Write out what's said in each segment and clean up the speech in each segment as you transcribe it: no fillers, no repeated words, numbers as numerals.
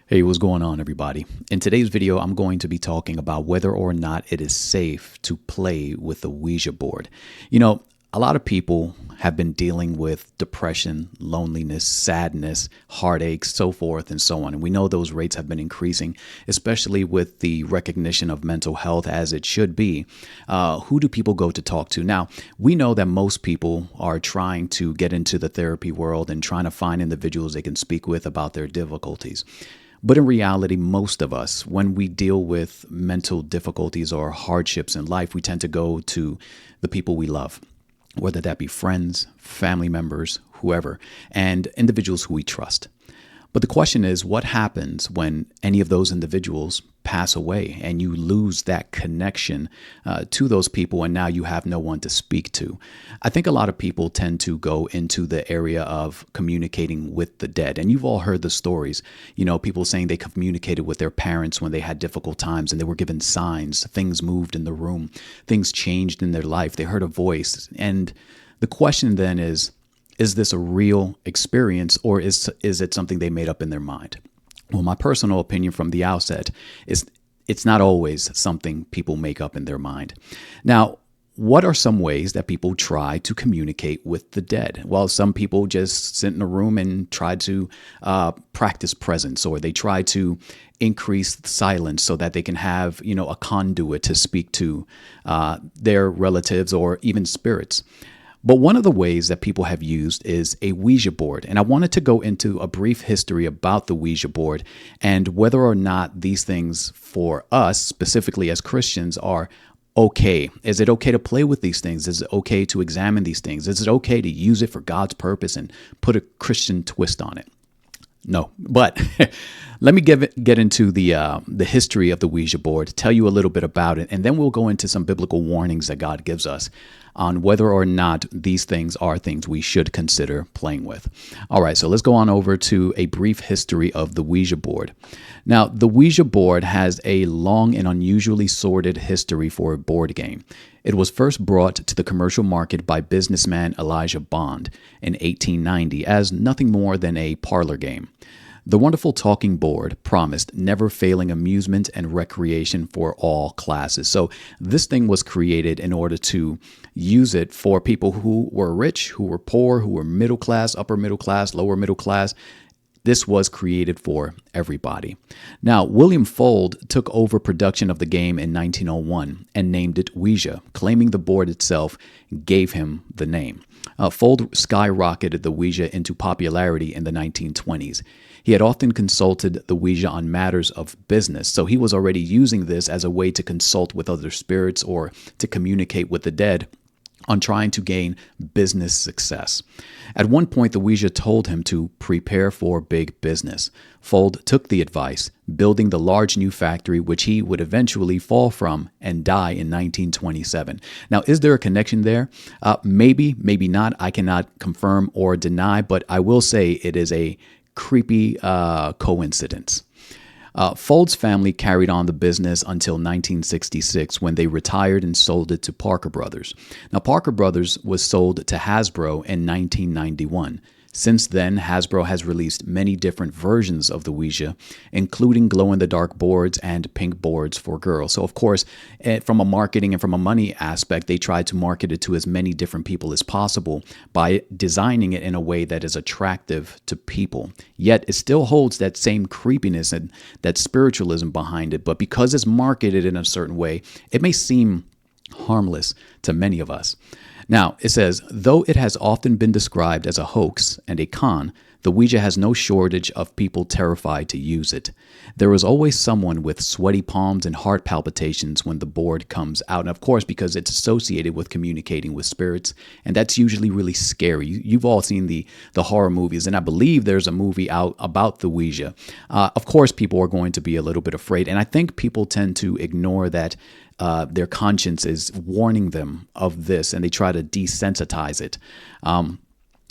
Hey, what's going on, everybody? In today's video, I'm going to be talking about whether or not it is safe to play with the Ouija board. A lot of people have been dealing with depression, loneliness, sadness, heartaches, so forth and so on. And we know those rates have been increasing, especially with the recognition of mental health as it should be. Who do people go to talk to? Now, we know that most people are trying to get into the therapy world and trying to find individuals they can speak with about their difficulties. But in reality, most of us, when we deal with mental difficulties or hardships in life, we tend to go to the people we love, whether that be friends, family members, whoever, and individuals who we trust. But the question is, what happens when any of those individuals pass away and you lose that connection to those people, and now you have no one to speak to? I think a lot of people tend to go into the area of communicating with the dead. And you've all heard the stories, people saying they communicated with their parents when they had difficult times and they were given signs, things moved in the room, things changed in their life, they heard a voice. And the question then is this a real experience, or is it something they made up in their mind? Well, my personal opinion from the outset is it's not always something people make up in their mind. Now, what are some ways that people try to communicate with the dead? Well, some people just sit in a room and try to practice presence, or they try to increase silence so that they can have, a conduit to speak to their relatives or even spirits. But one of the ways that people have used is a Ouija board. And I wanted to go into a brief history about the Ouija board and whether or not these things for us, specifically as Christians, are okay. Is it okay to play with these things? Is it okay to examine these things? Is it okay to use it for God's purpose and put a Christian twist on it? No, but let me get into the history of the Ouija board, tell you a little bit about it, and then we'll go into some biblical warnings that God gives us on whether or not these things are things we should consider playing with. All right, so let's go on over to a brief history of the Ouija board. Now, the Ouija board has a long and unusually sordid history for a board game. It was first brought to the commercial market by businessman Elijah Bond in 1890 as nothing more than a parlor game. The wonderful talking board promised never-failing amusement and recreation for all classes. So this thing was created in order to use it for people who were rich, who were poor, who were middle class, upper middle class, lower middle class. This was created for everybody. Now, William Fuld took over production of the game in 1901 and named it Ouija, claiming the board itself gave him the name. Fuld skyrocketed the Ouija into popularity in the 1920s. He had often consulted the Ouija on matters of business, so he was already using this as a way to consult with other spirits or to communicate with the dead on trying to gain business success. At one point, the Ouija told him to prepare for big business. Fuld took the advice, building the large new factory which he would eventually fall from and die in 1927. Now, is there a connection there? Maybe, maybe not. I cannot confirm or deny, but I will say it is a creepy coincidence. Fuld's family carried on the business until 1966 when they retired and sold it to Parker Brothers. Now, Parker Brothers was sold to Hasbro in 1991. Since then, Hasbro has released many different versions of the Ouija, including glow-in-the-dark boards and pink boards for girls. So, of course, from a marketing and from a money aspect, they try to market it to as many different people as possible by designing it in a way that is attractive to people. Yet, it still holds that same creepiness and that spiritualism behind it. But because it's marketed in a certain way, it may seem harmless to many of us. Now, it says, though it has often been described as a hoax and a con, the Ouija has no shortage of people terrified to use it. There is always someone with sweaty palms and heart palpitations when the board comes out. And of course, because it's associated with communicating with spirits, and that's usually really scary. You've all seen the horror movies, and I believe there's a movie out about the Ouija. Of course, people are going to be a little bit afraid, and I think people tend to ignore that their conscience is warning them of this, and they try to desensitize it.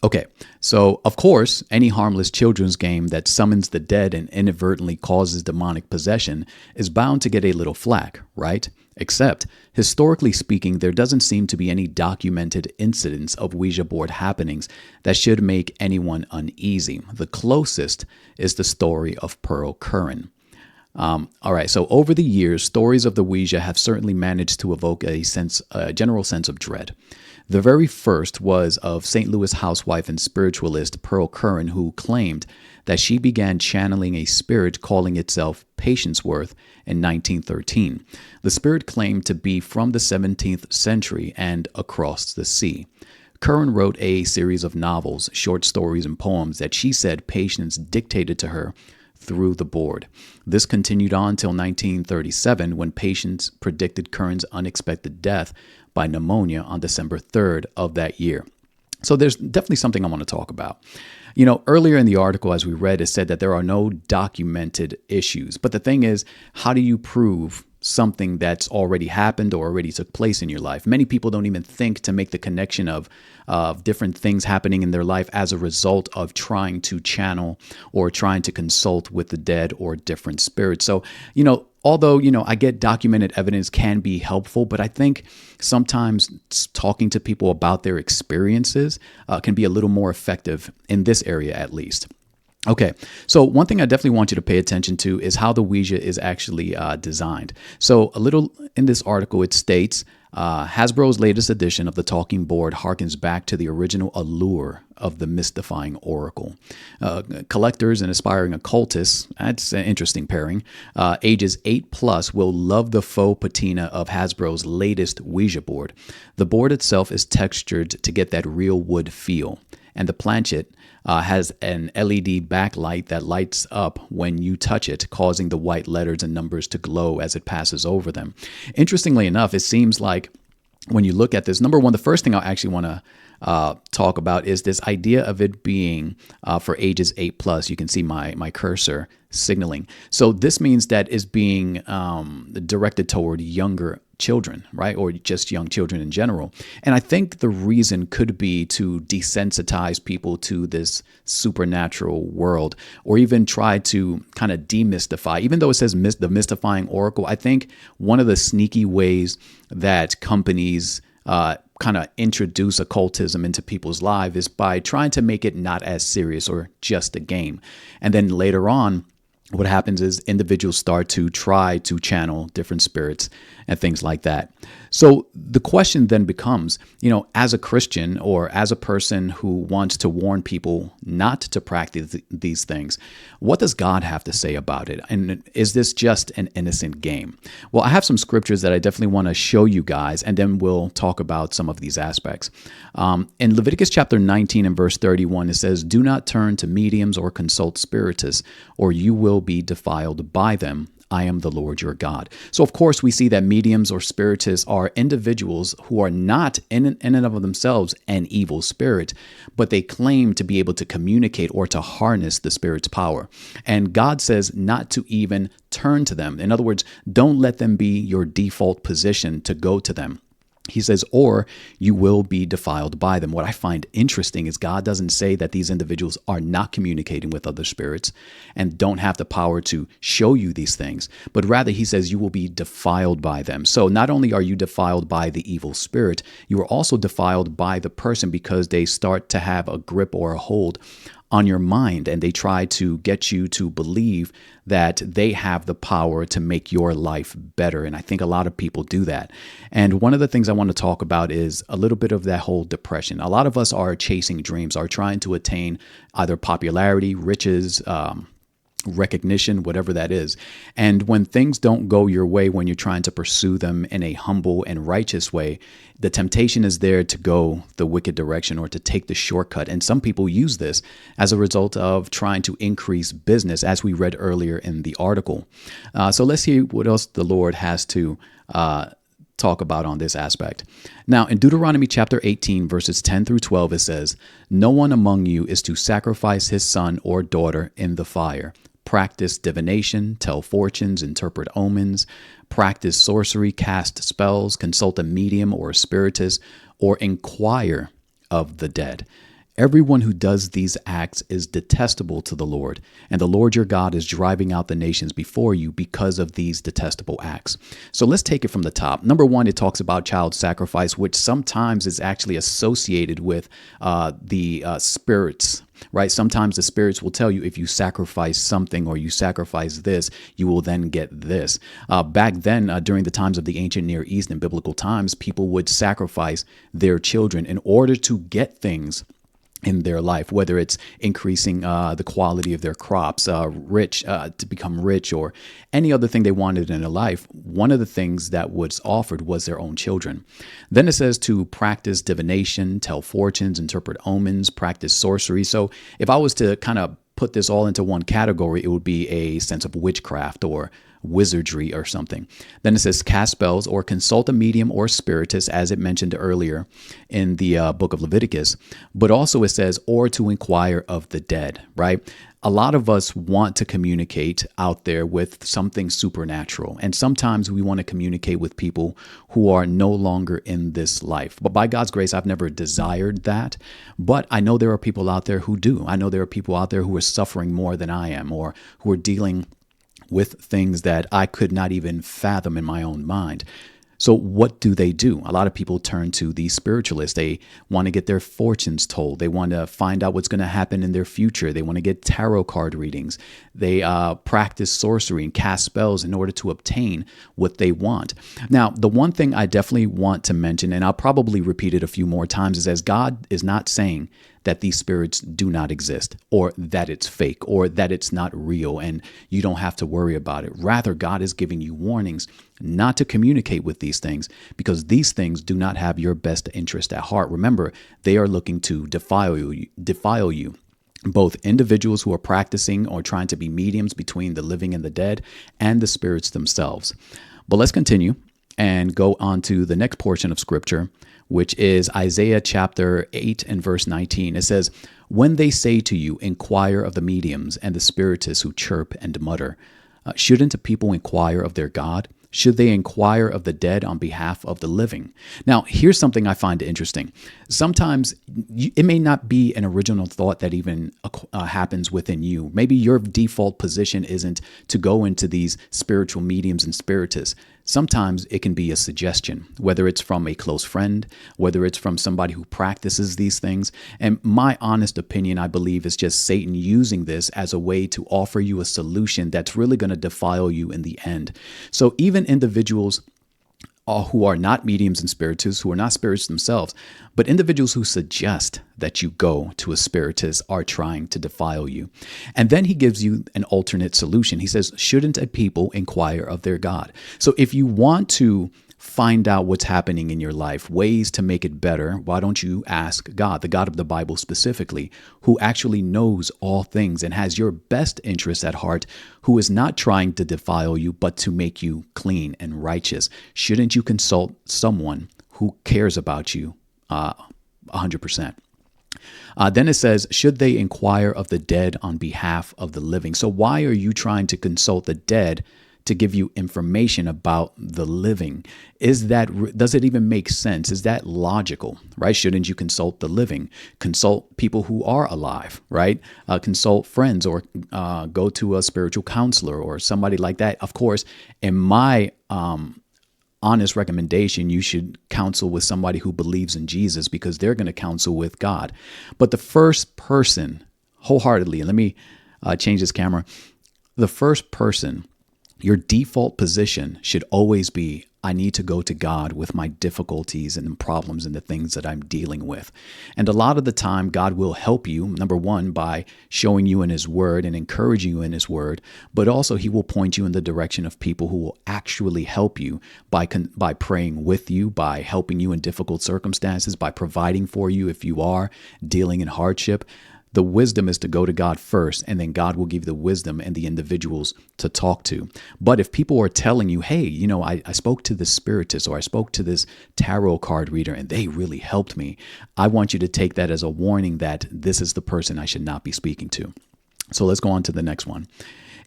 Okay, so of course, any harmless children's game that summons the dead and inadvertently causes demonic possession is bound to get a little flack, right? Except, historically speaking, there doesn't seem to be any documented incidents of Ouija board happenings that should make anyone uneasy. The closest is the story of Pearl Curran. All right, so over the years, stories of the Ouija have certainly managed to evoke a general sense of dread. The very first was of St. Louis housewife and spiritualist Pearl Curran, who claimed that she began channeling a spirit calling itself Patience Worth in 1913. The spirit claimed to be from the 17th century and across the sea. Curran wrote a series of novels, short stories, and poems that she said Patience dictated to her through the board. This continued on until 1937, when Patience predicted Curran's unexpected death by pneumonia on December 3rd of that year. So there's definitely something I want to talk about. Earlier in the article, as we read, it said that there are no documented issues. But the thing is, how do you prove something that's already happened or already took place in your life? Many people don't even think to make the connection of different things happening in their life as a result of trying to channel or trying to consult with the dead or different spirits. So, although, I get documented evidence can be helpful, but I think sometimes talking to people about their experiences can be a little more effective in this area, at least. Okay, so one thing I definitely want you to pay attention to is how the Ouija is actually designed. So a little in this article, it states, Hasbro's latest edition of the talking board harkens back to the original allure of the mystifying oracle. Collectors and aspiring occultists, that's an interesting pairing, ages 8+ will love the faux patina of Hasbro's latest Ouija board. The board itself is textured to get that real wood feel, and the planchet has an LED backlight that lights up when you touch it, causing the white letters and numbers to glow as it passes over them. Interestingly enough, it seems like when you look at this, number one, the first thing I actually want to talk about is this idea of it being for ages 8+. You can see my cursor signaling. So this means that is being directed toward younger children, right? Or just young children in general. And I think the reason could be to desensitize people to this supernatural world, or even try to kind of demystify, even though it says the mystifying oracle. I think one of the sneaky ways that companies kind of introduce occultism into people's lives is by trying to make it not as serious or just a game. And then later on, what happens is individuals start to try to channel different spirits and things like that. So the question then becomes, as a Christian or as a person who wants to warn people not to practice these things, what does God have to say about it? And is this just an innocent game? Well, I have some scriptures that I definitely want to show you guys, and then we'll talk about some of these aspects. In Leviticus chapter 19 and verse 31, it says, "Do not turn to mediums or consult spiritists, or you will be defiled by them. I am the Lord your God." So, of course, we see that mediums or spiritists are individuals who are not in and of themselves an evil spirit, but they claim to be able to communicate or to harness the spirit's power. And God says not to even turn to them. In other words, don't let them be your default position to go to them. He says, or you will be defiled by them. What I find interesting is God doesn't say that these individuals are not communicating with other spirits and don't have the power to show you these things, but rather he says you will be defiled by them. So not only are you defiled by the evil spirit, you are also defiled by the person because they start to have a grip or a hold on your mind, and they try to get you to believe that they have the power to make your life better. And I think a lot of people do that. And one of the things I want to talk about is a little bit of that whole depression. A lot of us are chasing dreams, are trying to attain either popularity, riches, recognition, whatever that is. And when things don't go your way, when you're trying to pursue them in a humble and righteous way, the temptation is there to go the wicked direction or to take the shortcut. And some people use this as a result of trying to increase business, as we read earlier in the article. So let's see what else the Lord has to talk about on this aspect. Now, in Deuteronomy chapter 18, verses 10 through 12, it says, "No one among you is to sacrifice his son or daughter in the fire. Practice divination, tell fortunes, interpret omens, practice sorcery, cast spells, consult a medium or a spiritist, or inquire of the dead." Everyone who does these acts is detestable to the Lord, and the Lord your God is driving out the nations before you because of these detestable acts. So let's take it from the top. Number one, it talks about child sacrifice, which sometimes is actually associated with the spirits. Right? Sometimes the spirits will tell you if you sacrifice something or you sacrifice this, you will then get this. Back then, during the times of the ancient Near East and biblical times, people would sacrifice their children in order to get things in their life, whether it's increasing the quality of their crops, to become rich, or any other thing they wanted in their life. One of the things that was offered was their own children. Then it says to practice divination, tell fortunes, interpret omens, practice sorcery. So if I was to kind of put this all into one category, it would be a sense of witchcraft or wizardry or something. Then it says cast spells or consult a medium or spiritist, as it mentioned earlier in the book of Leviticus. But also it says, or to inquire of the dead, right? A lot of us want to communicate out there with something supernatural. And sometimes we want to communicate with people who are no longer in this life. But by God's grace, I've never desired that. But I know there are people out there who do. I know there are people out there who are suffering more than I am, or who are dealing with things that I could not even fathom in my own mind. So what do? A lot of people turn to these spiritualists. They want to get their fortunes told. They want to find out what's going to happen in their future. They want to get tarot card readings. They practice sorcery and cast spells in order to obtain what they want. Now, the one thing I definitely want to mention, and I'll probably repeat it a few more times, is as God is not saying that these spirits do not exist, or that it's fake, or that it's not real and you don't have to worry about it. Rather, God is giving you warnings not to communicate with these things, because these things do not have your best interest at heart. Remember, they are looking to defile you. Both individuals who are practicing or trying to be mediums between the living and the dead, and the spirits themselves. But let's continue and go on to the next portion of scripture, which is Isaiah chapter 8 and verse 19. It says, when they say to you, inquire of the mediums and the spiritists who chirp and mutter, shouldn't the people inquire of their God? Should they inquire of the dead on behalf of the living? Now, here's something I find interesting. Sometimes it may not be an original thought that even happens within you. Maybe your default position isn't to go into these spiritual mediums and spiritists. Sometimes it can be a suggestion, whether it's from a close friend, whether it's from somebody who practices these things. And my honest opinion, I believe, is just Satan using this as a way to offer you a solution that's really going to defile you in the end. So even individuals who are not mediums and spiritists, who are not spirits themselves, but individuals who suggest that you go to a spiritist are trying to defile you. And then he gives you an alternate solution. He says, shouldn't a people inquire of their God? So if you want to find out what's happening in your life, ways to make it better, why don't you ask God, the God of the Bible specifically, who actually knows all things and has your best interests at heart, who is not trying to defile you, but to make you clean and righteous? Shouldn't you consult someone who cares about you 100%? Then it says, should they inquire of the dead on behalf of the living? So why are you trying to consult the dead to give you information about the living? Does it even make sense? Is that logical, right? Shouldn't you consult the living? Consult people who are alive, right? Consult friends, or go to a spiritual counselor or somebody like that. Of course, in my honest recommendation, you should counsel with somebody who believes in Jesus, because they're going to counsel with God. But the first person, wholeheartedly, and let me change this camera. The first person, your default position should always be, I need to go to God with my difficulties and problems and the things that I'm dealing with. And a lot of the time, God will help you, number one, by showing you in His Word and encouraging you in His Word, but also He will point you in the direction of people who will actually help you by praying with you, by helping you in difficult circumstances, by providing for you if you are dealing in hardship. The wisdom is to go to God first, and then God will give you the wisdom and the individuals to talk to. But if people are telling you, hey, I spoke to this spiritist, or I spoke to this tarot card reader and they really helped me, I want you to take that as a warning that this is the person I should not be speaking to. So let's go on to the next one.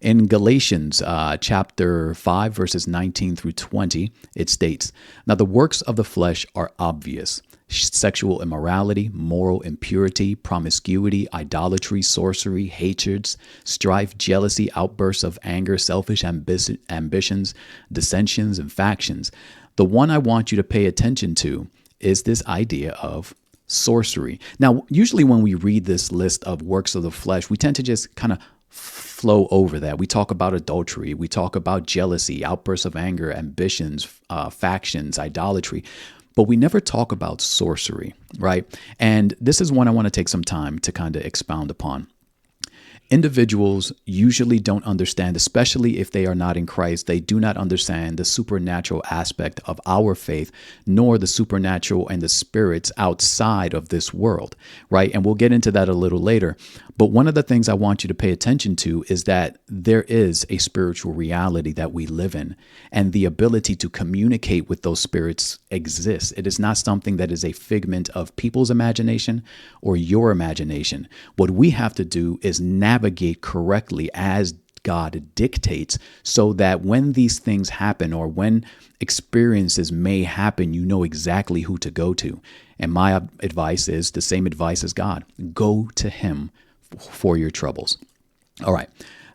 In Galatians chapter 5, verses 19 through 20, it states, now the works of the flesh are obvious: sexual immorality, moral impurity, promiscuity, idolatry, sorcery, hatreds, strife, jealousy, outbursts of anger, selfish ambitions, dissensions, and factions. The one I want you to pay attention to is this idea of sorcery. Now, usually when we read this list of works of the flesh, we tend to just kind of flow over that. We talk about adultery, we talk about jealousy, outbursts of anger, ambitions, factions, idolatry, but we never talk about sorcery, right? And this is one I want to take some time to kind of expound upon. Individuals usually don't understand, especially if they are not in Christ, they do not understand the supernatural aspect of our faith, nor the supernatural and the spirits outside of this world, right? And we'll get into that a little later. But one of the things I want you to pay attention to is that there is a spiritual reality that we live in, and the ability to communicate with those spirits exists. It is not something that is a figment of people's imagination or your imagination. What we have to do is navigate correctly as God dictates, so that when these things happen or when experiences may happen, you know exactly who to go to. And my advice is the same advice as God. Go to him for your troubles. All right.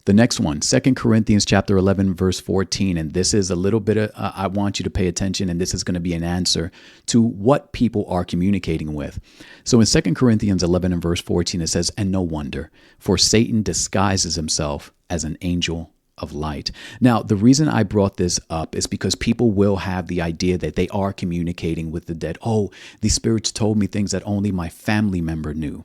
The next one, 2 Corinthians chapter 11, verse 14. And this is a little bit of, I want you to pay attention, and this is going to be an answer to what people are communicating with. So in 2 Corinthians 11 and verse 14, it says, "And no wonder, for Satan disguises himself as an angel of light." Now, the reason I brought this up is because people will have the idea that they are communicating with the dead. Oh, these spirits told me things that only my family member knew.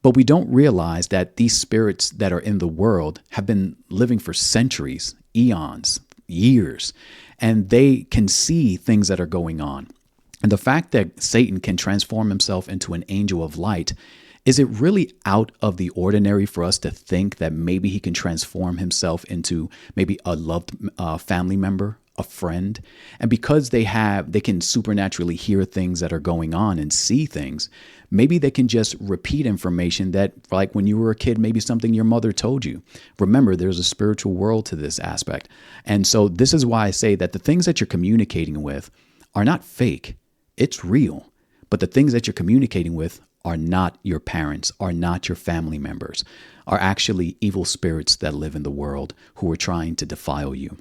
But we don't realize that these spirits that are in the world have been living for centuries, eons, years, and they can see things that are going on. And the fact that Satan can transform himself into an angel of light, is it really out of the ordinary for us to think that maybe he can transform himself into maybe a loved family member, a friend? And because they can supernaturally hear things that are going on and see things, maybe they can just repeat information that, like when you were a kid, maybe something your mother told you. Remember, there's a spiritual world to this aspect. And so this is why I say that the things that you're communicating with are not fake. It's real. But the things that you're communicating with are not your parents, are not your family members, are actually evil spirits that live in the world who are trying to defile you.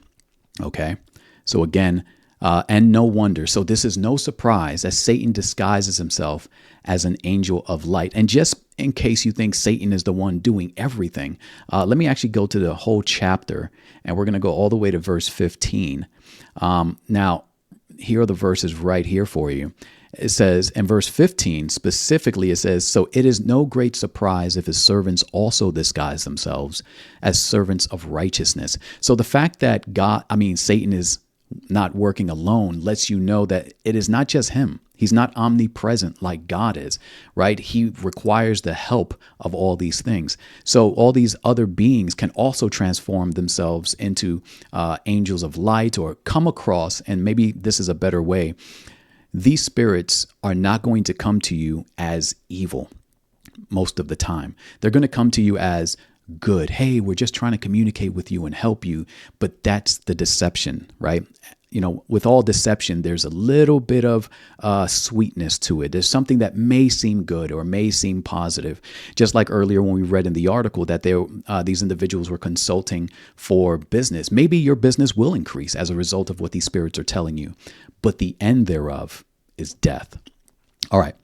Okay? So again, and no wonder. So this is no surprise that Satan disguises himself as an angel of light. And just in case you think Satan is the one doing everything, let me actually go to the whole chapter, and we're going to go all the way to verse 15. Now, here are the verses right here for you. It says in verse 15, specifically, it says, "So it is no great surprise if his servants also disguise themselves as servants of righteousness." So the fact that Satan is not working alone lets you know that it is not just him. He's not omnipresent like God is, right? He requires the help of all these things. So all these other beings can also transform themselves into angels of light, or come across, and maybe this is a better way, these spirits are not going to come to you as evil most of the time. They're going to come to you as good. Hey, we're just trying to communicate with you and help you. But that's the deception, right? You know, with all deception, there's a little bit of sweetness to it. There's something that may seem good or may seem positive. Just like earlier when we read in the article that these individuals were consulting for business. Maybe your business will increase as a result of what these spirits are telling you. But the end thereof is death. All right.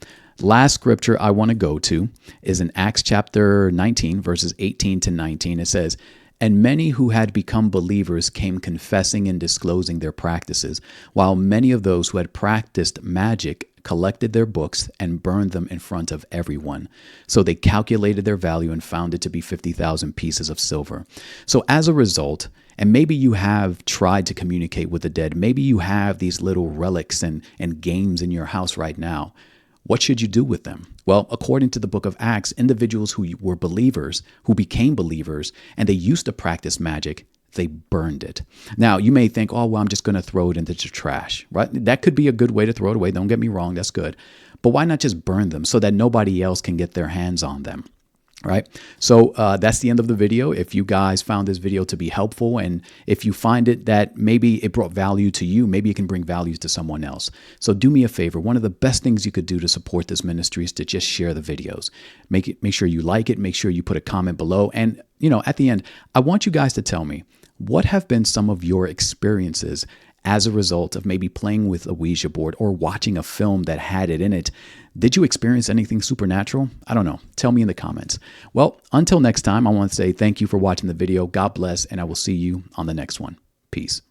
Last scripture I want to go to is in Acts chapter 19, verses 18 to 19. It says, "And many who had become believers came confessing and disclosing their practices, while many of those who had practiced magic collected their books and burned them in front of everyone. So they calculated their value and found it to be 50,000 pieces of silver." So as a result, and maybe you have tried to communicate with the dead, maybe you have these little relics and games in your house right now. What should you do with them? Well, according to the book of Acts, individuals who were believers, who became believers, and they used to practice magic, they burned it. Now, you may think, oh, well, I'm just going to throw it into the trash, right? That could be a good way to throw it away. Don't get me wrong. That's good. But why not just burn them so that nobody else can get their hands on them? Right. So that's the end of the video. If you guys found this video to be helpful, and if you find it that maybe it brought value to you, maybe it can bring value to someone else. So do me a favor. One of the best things you could do to support this ministry is to just share the videos. Make sure you like it. Make sure you put a comment below. And, at the end, I want you guys to tell me, what have been some of your experiences as a result of maybe playing with a Ouija board or watching a film that had it in it? Did you experience anything supernatural? I don't know. Tell me in the comments. Well, until next time, I want to say thank you for watching the video. God bless, and I will see you on the next one. Peace.